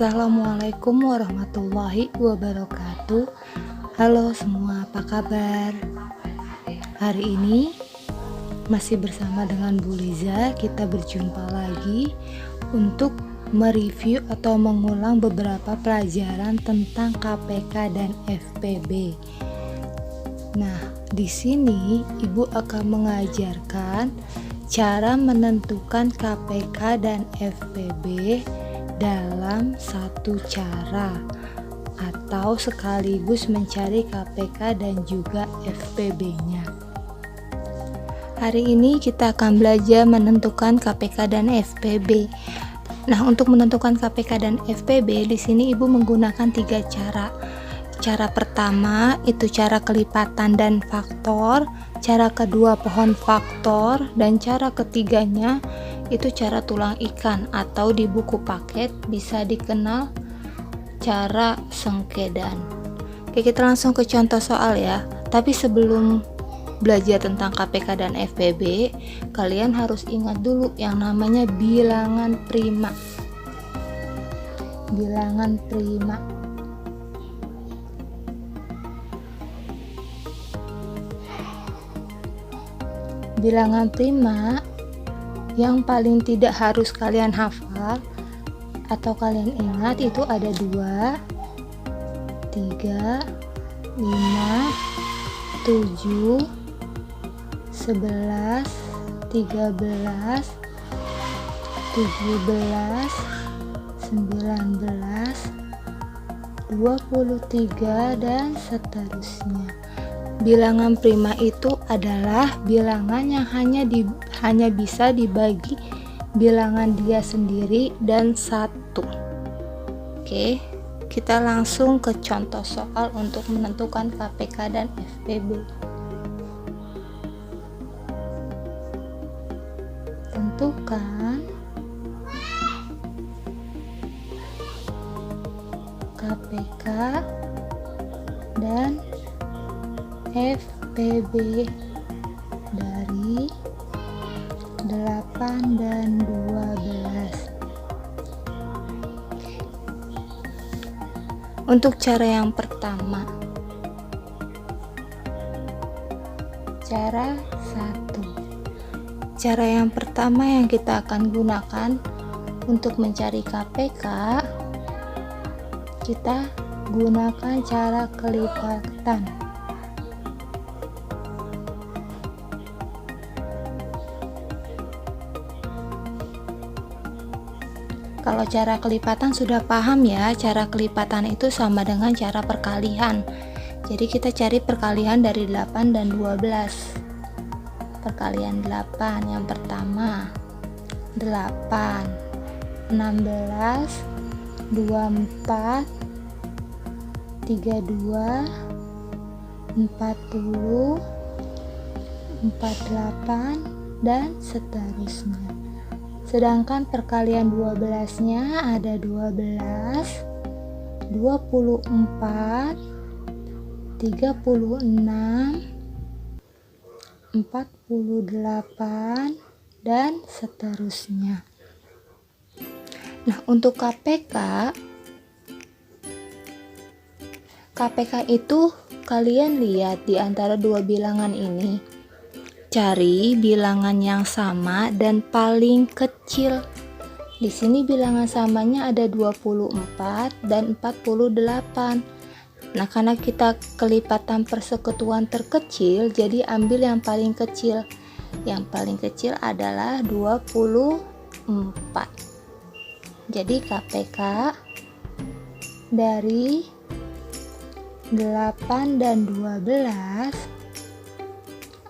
Assalamualaikum warahmatullahi wabarakatuh. Halo semua, apa kabar? Hari ini masih bersama dengan Bu Liza. Kita berjumpa lagi untuk mereview atau mengulang beberapa pelajaran tentang KPK dan FPB. Nah, di sini Ibu akan mengajarkan cara menentukan KPK dan FPB dalam satu cara, atau sekaligus mencari KPK dan juga FPB-nya. Hari ini kita akan belajar menentukan KPK dan FPB. Nah, untuk menentukan KPK dan FPB di sini Ibu menggunakan 3 cara. Cara pertama itu cara kelipatan dan faktor, cara kedua pohon faktor, dan cara ketiganya itu cara tulang ikan atau di buku paket bisa dikenal cara sengkedan. Oke, kita langsung ke contoh soal ya. Tapi sebelum belajar tentang KPK dan FPB, kalian harus ingat dulu yang namanya bilangan prima. Bilangan prima. Bilangan prima yang paling tidak harus kalian hafal atau kalian ingat itu ada 2, 3, 5, 7, 11, 13, 17, 19, 23, dan seterusnya. Bilangan prima itu adalah bilangan yang hanya bisa dibagi bilangan dia sendiri dan 1. Oke, kita langsung ke contoh soal untuk menentukan KPK dan FPB. Tentukan KPK dan FPB dari 8 dan 12. Untuk cara yang pertama, cara 1. Cara yang pertama yang kita akan gunakan untuk mencari KPK, kita gunakan cara kelipatan. Kalau cara kelipatan sudah paham ya, cara kelipatan itu sama dengan cara perkalian. Jadi kita cari perkalian dari 8 dan 12. Perkalian 8 yang pertama 8, 16, 24, 32, 40, 48, dan seterusnya. Sedangkan perkalian 12-nya ada 12, 24, 36, 48, dan seterusnya. Nah, untuk KPK itu kalian lihat di antara dua bilangan ini. Cari bilangan yang sama dan paling kecil. Di sini bilangan samanya ada 24 dan 48. Nah, karena kita kelipatan persekutuan terkecil, jadi ambil yang paling kecil. Yang paling kecil adalah 24. Jadi KPK dari 8 dan 12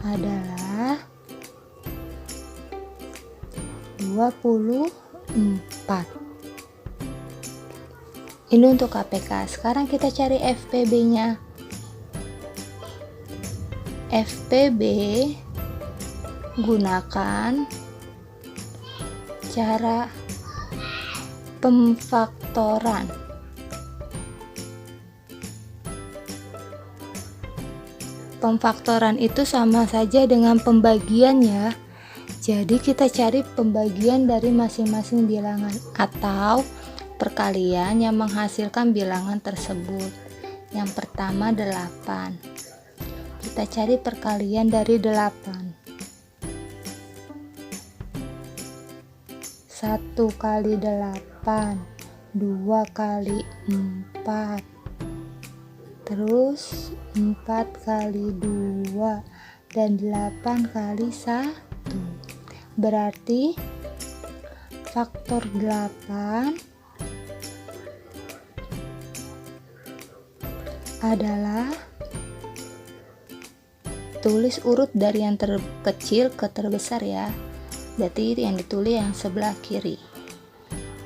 adalah 24. Ini untuk KPK. Sekarang kita cari FPB-nya. FPB gunakan cara pemfaktoran. Pemfaktoran itu sama saja dengan pembagian ya. Jadi kita cari pembagian dari masing-masing bilangan atau perkalian yang menghasilkan bilangan tersebut. Yang pertama 8. Kita cari perkalian dari 8. 1 kali 8, 2 kali 4, terus 4 kali 2, dan 8 kali 1. Berarti faktor 8 adalah, tulis urut dari yang terkecil ke terbesar ya. Berarti yang ditulis yang sebelah kiri.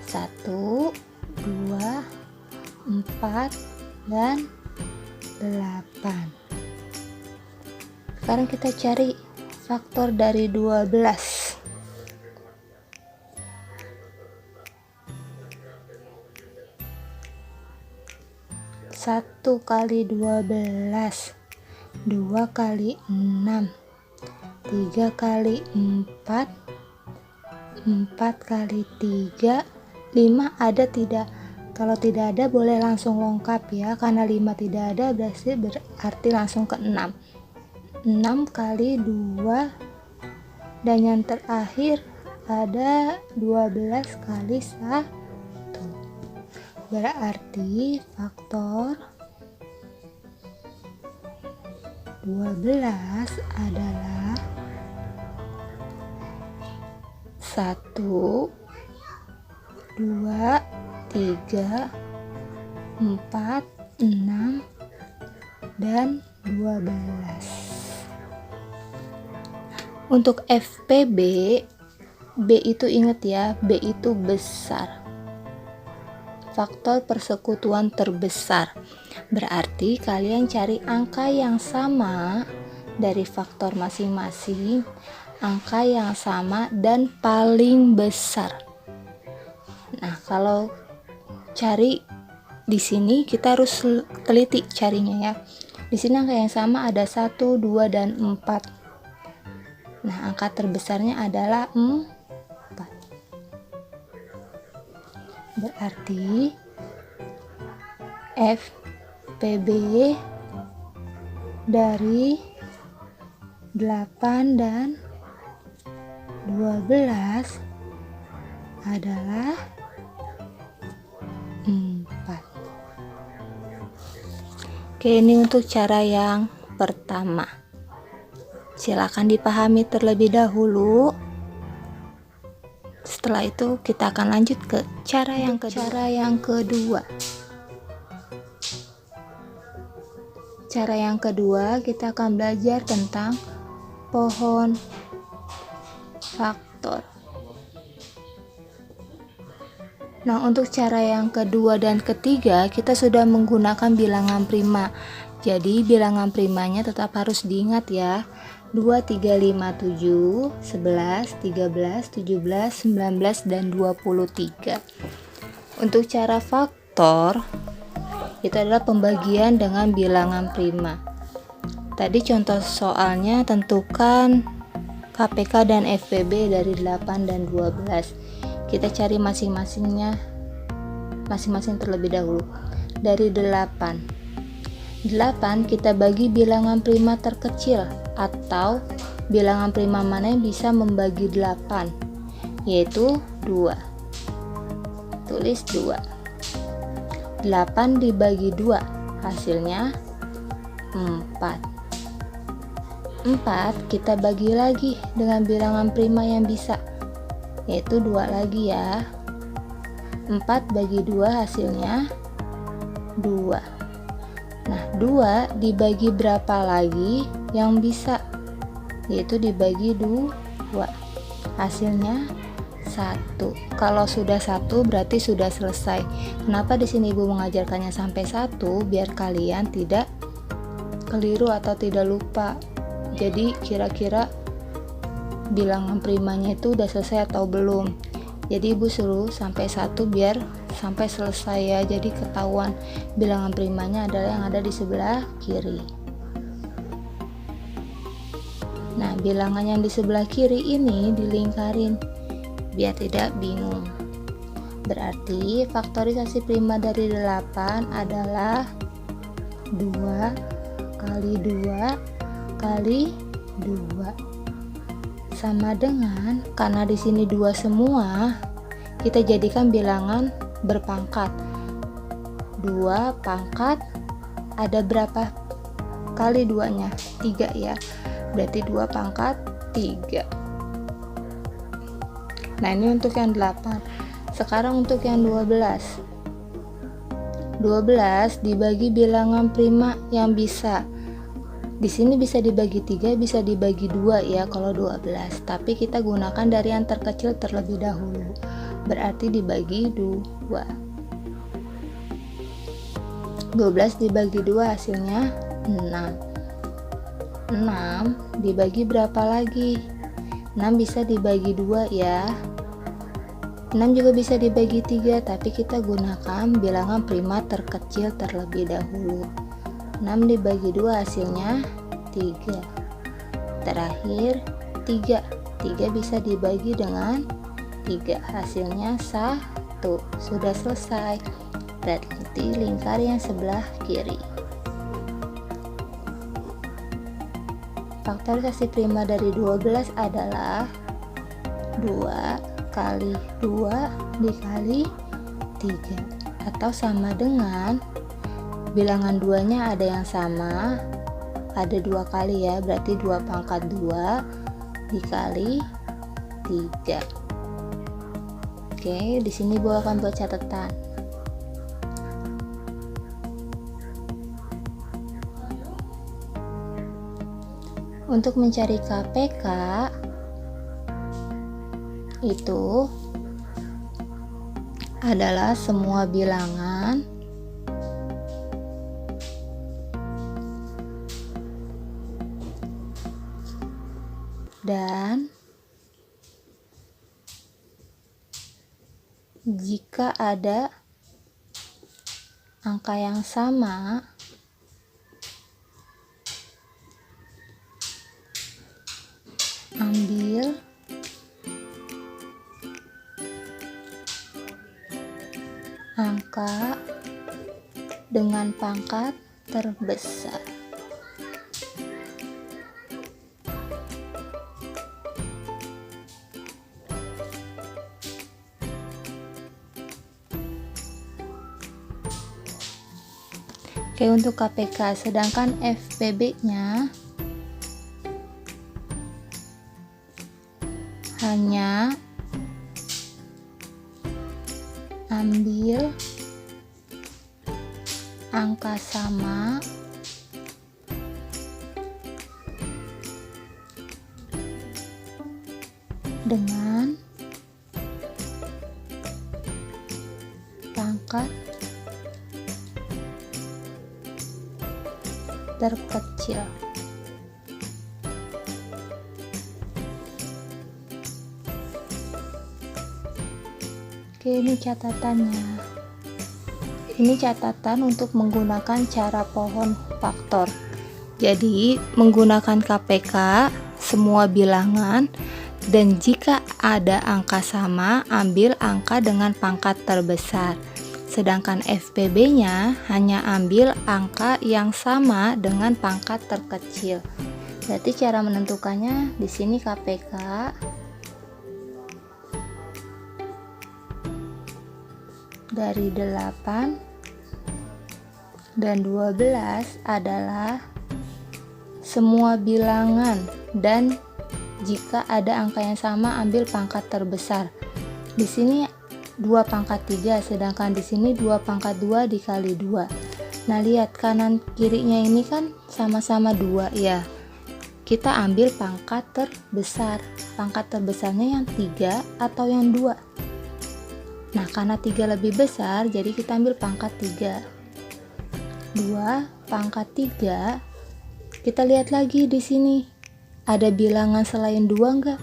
1, 2, 4, dan 8. Sekarang kita cari faktor dari 12. Satu kali 12, 2 kali 6, 3 kali 4, 4 kali 3, 5 ada tidak? Kalau tidak ada boleh langsung lengkap ya, karena 5 tidak ada berarti langsung ke 6. 6 kali 2, dan yang terakhir ada 12 kali 1. Berarti faktor 12 adalah 1, 2, 3, 4, 6, dan 12. Untuk FPB, B itu ingat ya, B itu besar. Faktor persekutuan terbesar. Berarti kalian cari angka yang sama dari faktor masing-masing, angka yang sama dan paling besar. Nah, kalau cari di sini kita harus teliti carinya ya. Di sini angka yang sama ada 1, 2, dan 4. Nah, angka terbesarnya adalah 4. Berarti FPB dari 8 dan 12 adalah 4. Oke, ini untuk cara yang pertama. Silakan dipahami terlebih dahulu. Setelah itu kita akan lanjut ke cara yang kedua. Cara yang kedua kita akan belajar tentang pohon faktor. Nah, untuk cara yang kedua dan ketiga kita sudah menggunakan bilangan prima. Jadi bilangan primanya tetap harus diingat ya. 2, 3, 5, 7, 11, 13, 17, 19, dan 23. Untuk cara faktor itu adalah pembagian dengan bilangan prima. Tadi contoh soalnya tentukan KPK dan FPB dari 8 dan 12. Kita cari masing-masing terlebih dahulu. Dari 8 kita bagi bilangan prima terkecil, atau bilangan prima mana yang bisa membagi 8, yaitu 2. Tulis 2. 8 dibagi 2 hasilnya 4. 4 kita bagi lagi dengan bilangan prima yang bisa, yaitu 2 lagi ya. 4 bagi 2 hasilnya 2. Nah, 2 dibagi berapa lagi yang bisa, yaitu dibagi 2, hasilnya 1. Kalau sudah 1 berarti sudah selesai. Kenapa di sini Ibu mengajarkannya sampai 1? Biar kalian tidak keliru atau tidak lupa. Jadi kira-kira bilangan primanya itu udah selesai atau belum. Jadi Ibu suruh sampai 1 biar sampai selesai ya. Jadi ketahuan bilangan primanya adalah yang ada di sebelah kiri. Nah, bilangan yang di sebelah kiri ini dilingkarin biar tidak bingung. Berarti faktorisasi prima dari 8 adalah 2 kali 2 kali 2 sama dengan, karena di sini 2 semua, kita jadikan bilangan berpangkat. 2 pangkat ada berapa kali 2-nya? 3 ya. Berarti 2 pangkat 3. Nah, ini untuk yang 8. Sekarang untuk yang 12. 12 dibagi bilangan prima yang bisa. Di sini bisa dibagi 3, bisa dibagi 2 ya kalau 12. Tapi kita gunakan dari yang terkecil terlebih dahulu. Berarti dibagi 2. 12 dibagi 2 hasilnya 6. 6 dibagi berapa lagi? 6 bisa dibagi 2 ya. 6 juga bisa dibagi 3, tapi kita gunakan bilangan prima terkecil terlebih dahulu. 6 dibagi 2 hasilnya 3. Terakhir 3. 3 bisa dibagi dengan 3, hasilnya 1. Sudah selesai. Berarti lingkar yang sebelah kiri. Faktorisasi prima dari 12 adalah 2 kali 2 dikali 3, atau sama dengan bilangan 2 nya ada yang sama, ada 2 kali ya, berarti 2 pangkat 2 dikali 3. Oke, di sini Bu akan buat catatan. Untuk mencari KPK itu adalah semua bilangan dan jika ada angka yang sama, ambil angka dengan pangkat terbesar. Oke, untuk KPK, sedangkan FPB-nya hanya ambil angka sama dengan pangkat terkecil. Oke, ini catatannya. Ini catatan untuk menggunakan cara pohon faktor. Jadi, menggunakan KPK semua bilangan, dan jika ada angka sama, ambil angka dengan pangkat terbesar. Sedangkan FPB-nya hanya ambil angka yang sama dengan pangkat terkecil. Berarti cara menentukannya di sini KPK dari 8 dan 12 adalah semua bilangan, dan jika ada angka yang sama ambil pangkat terbesar. Di sini 2 pangkat 3, sedangkan di sini 2 pangkat 2 dikali 2. Nah, lihat kanan kirinya ini kan sama-sama 2 ya. Kita ambil pangkat terbesar. Pangkat terbesarnya yang 3 atau yang 2. Nah, karena 3 lebih besar, jadi kita ambil pangkat 3. 2 pangkat 3. Kita lihat lagi di sini. Ada bilangan selain 2 enggak?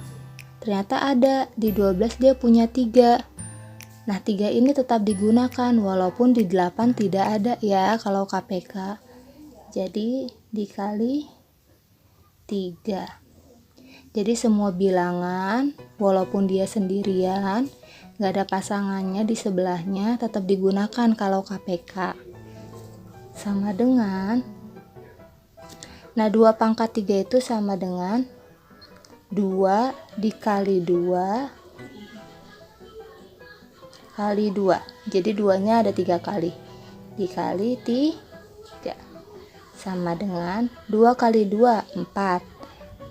Ternyata ada. Di 12 dia punya 3. Nah, 3 ini tetap digunakan walaupun di 8 tidak ada ya kalau KPK. Jadi dikali 3. Jadi semua bilangan walaupun dia sendirian nggak ada pasangannya di sebelahnya, tetap digunakan kalau KPK. Sama dengan, nah 2 pangkat 3 itu sama dengan 2 dikali 2 kali 2. Jadi 2-nya ada 3 kali. Dikali 3 sama dengan 2 kali 2 4.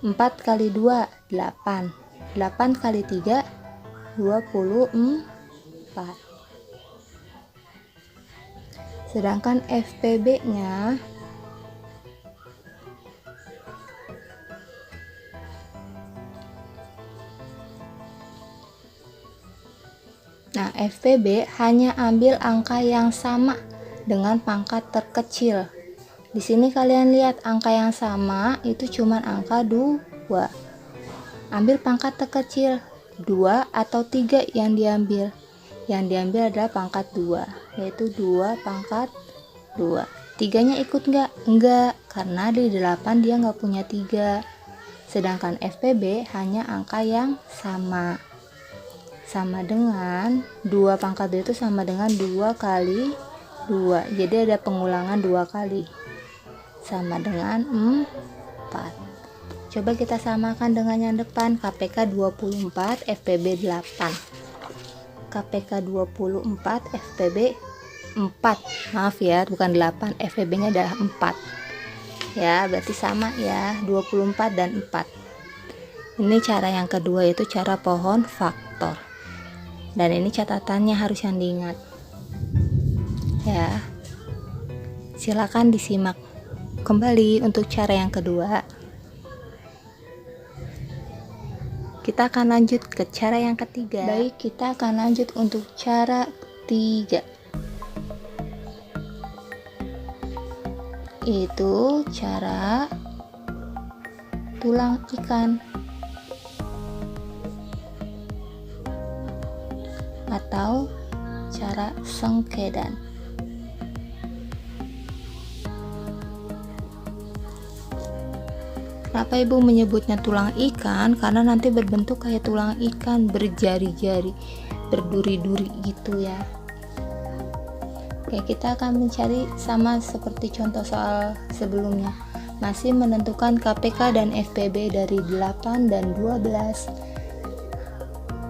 4 kali 2 8. 8 kali 3 24. Sedangkan FPB-nya FPB hanya ambil angka yang sama dengan pangkat terkecil. Di sini kalian lihat angka yang sama itu cuma angka 2. Ambil pangkat terkecil 2 atau 3 yang diambil. Yang diambil adalah pangkat 2, yaitu 2 pangkat 2. 3-nya ikut enggak? Enggak, karena di 8 dia enggak punya 3. Sedangkan FPB hanya angka yang sama. Sama dengan 2 pangkat 2 itu sama dengan 2 kali 2. Jadi ada pengulangan 2 kali. Sama dengan 4. Coba kita samakan dengan yang depan, KPK 24, FPB 8. KPK 24, FPB 4. Maaf ya, bukan 8, FPB-nya adalah 4. Ya, berarti sama ya, 24 dan 4. Ini cara yang kedua, yaitu cara pohon faktor. Dan ini catatannya harus yang diingat. Ya. Silakan disimak kembali untuk cara yang kedua. Kita akan lanjut ke cara yang ketiga. Baik, kita akan lanjut untuk cara ketiga. Itu cara tulang ikan atau cara sengkedan. Kenapa ibu menyebutnya tulang ikan? Karena nanti berbentuk kayak tulang ikan, berjari-jari, berduri-duri gitu ya. Oke, kita akan mencari sama seperti contoh soal sebelumnya. Masih menentukan KPK dan FPB dari 8 dan 12.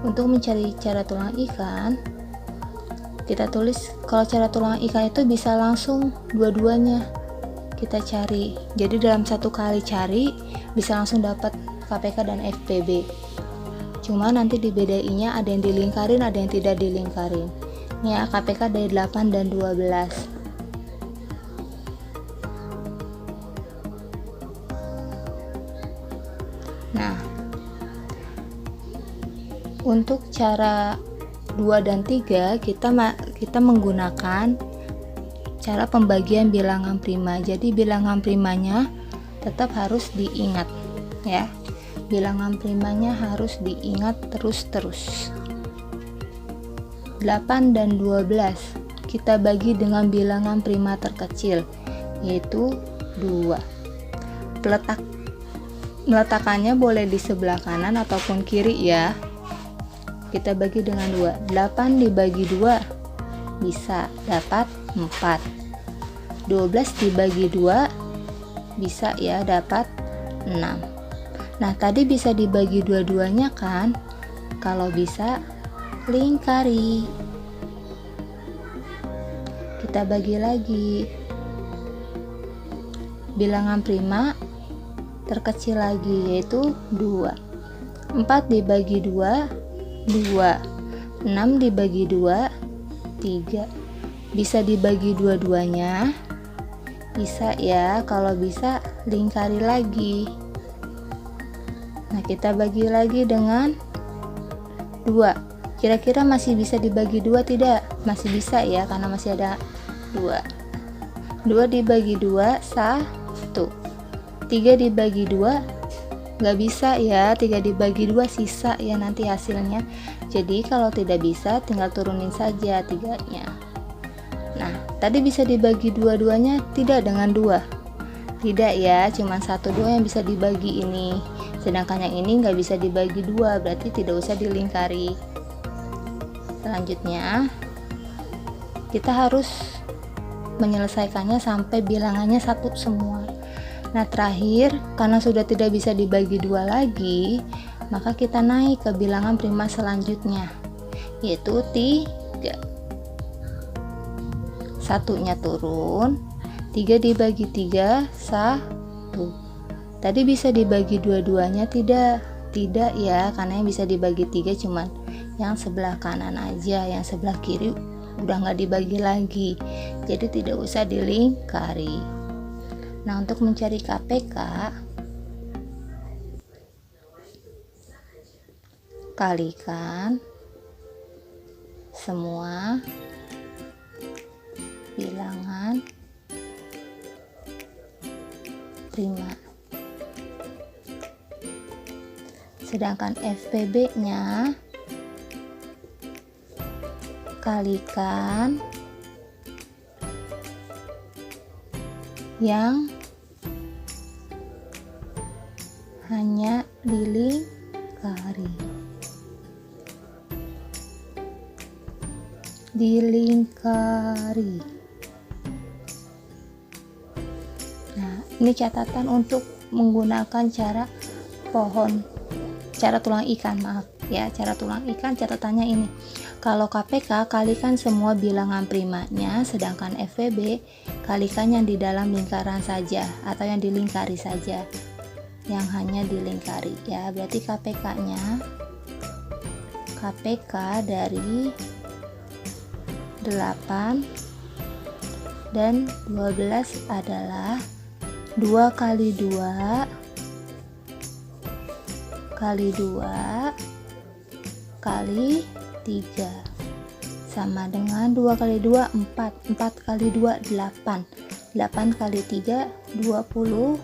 Untuk mencari cara tulang ikan, kita tulis kalau cara tulang ikan itu bisa langsung dua-duanya kita cari. Jadi dalam satu kali cari bisa langsung dapat KPK dan FPB. Cuma nanti dibedainya ada yang dilingkarin, ada yang tidak dilingkarin. Ya, KPK dari 8 dan 12. Nah, untuk cara 2 dan 3 kita menggunakan cara pembagian bilangan prima. Jadi bilangan primanya tetap harus diingat ya. Bilangan primanya harus diingat terus-terus. 8 dan 12 kita bagi dengan bilangan prima terkecil, yaitu 2. Meletakkannya boleh di sebelah kanan ataupun kiri ya. Kita bagi dengan 2. 8 dibagi 2 bisa dapat 4. 12 dibagi 2 bisa ya dapat 6. Nah, tadi bisa dibagi dua-duanya kan? Kalau bisa lingkari. Kita bagi lagi. Bilangan prima terkecil lagi, yaitu 2. 4 dibagi 2 2. 6 dibagi 2 3. Bisa dibagi dua-duanya? Bisa ya, kalau bisa lingkari lagi. Nah, kita bagi lagi dengan 2. Kira-kira masih bisa dibagi 2 tidak? Masih bisa ya, karena masih ada 2. 2 dibagi 2 1. 3 dibagi 2 nggak bisa ya, 3 dibagi 2 sisa ya nanti hasilnya. Jadi kalau tidak bisa tinggal turunin saja 3-nya. Nah, tadi bisa dibagi dua-duanya tidak dengan 2? Tidak ya, cuma 1 doang yang bisa dibagi ini. Sedangkan yang ini nggak bisa dibagi 2, berarti tidak usah dilingkari. selanjutnya kita harus menyelesaikannya sampai bilangannya 1 semua. Nah, terakhir karena sudah tidak bisa dibagi 2 lagi, maka kita naik ke bilangan prima selanjutnya, yaitu 3. 1-nya turun, 3 dibagi 3 1. Tadi bisa dibagi dua-duanya, tidak ya, karena yang bisa dibagi 3 cuman yang sebelah kanan aja, yang sebelah kiri udah nggak dibagi lagi, jadi tidak usah dilingkari. Nah, untuk mencari KPK, kalikan semua bilangan prima, sedangkan FPB-nya kalikan yang hanya dilingkari. Nah, ini catatan untuk menggunakan cara tulang ikan, cara tulang ikan. Catatannya ini, kalau KPK kalikan semua bilangan primanya, sedangkan FPB kalikan yang di dalam lingkaran saja atau yang dilingkari saja, yang hanya dilingkari ya. Berarti KPK dari 8 dan 12 adalah 2 kali 2 kali 2 kali 3 sama dengan 2 kali 2 4, 4 kali 2 8, 8 kali 3 24.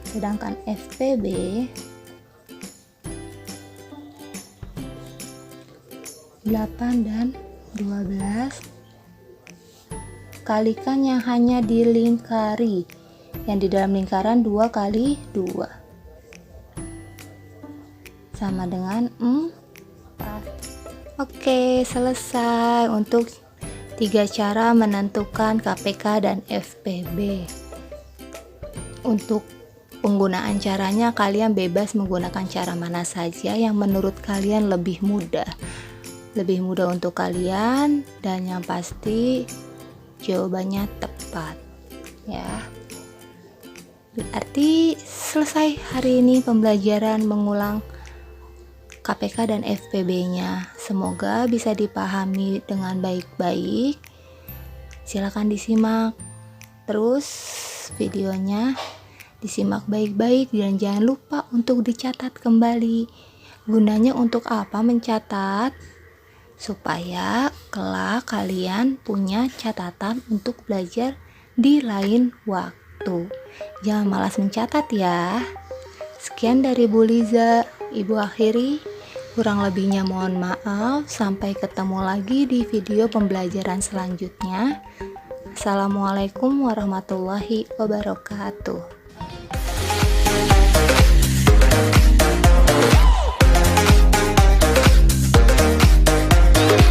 Sedangkan FPB dan 12 kalikan yang hanya dilingkari, yang di dalam lingkaran 2 kali 2 sama dengan 4. Oke, selesai untuk 3 cara menentukan KPK dan FPB. Untuk penggunaan caranya, kalian bebas menggunakan cara mana saja yang menurut kalian lebih mudah untuk kalian, dan yang pasti jawabannya tepat ya. Berarti selesai hari ini pembelajaran mengulang KPK dan FPB-nya. Semoga bisa dipahami dengan baik-baik. Silakan disimak terus videonya, disimak baik-baik, dan jangan lupa untuk dicatat kembali. Gunanya untuk apa mencatat? Supaya kelak kalian punya catatan untuk belajar di lain waktu. Jangan malas mencatat ya. Sekian dari Bu Liza, Ibu akhiri. Kurang lebihnya mohon maaf. Sampai ketemu lagi di video pembelajaran selanjutnya. Assalamualaikum warahmatullahi wabarakatuh.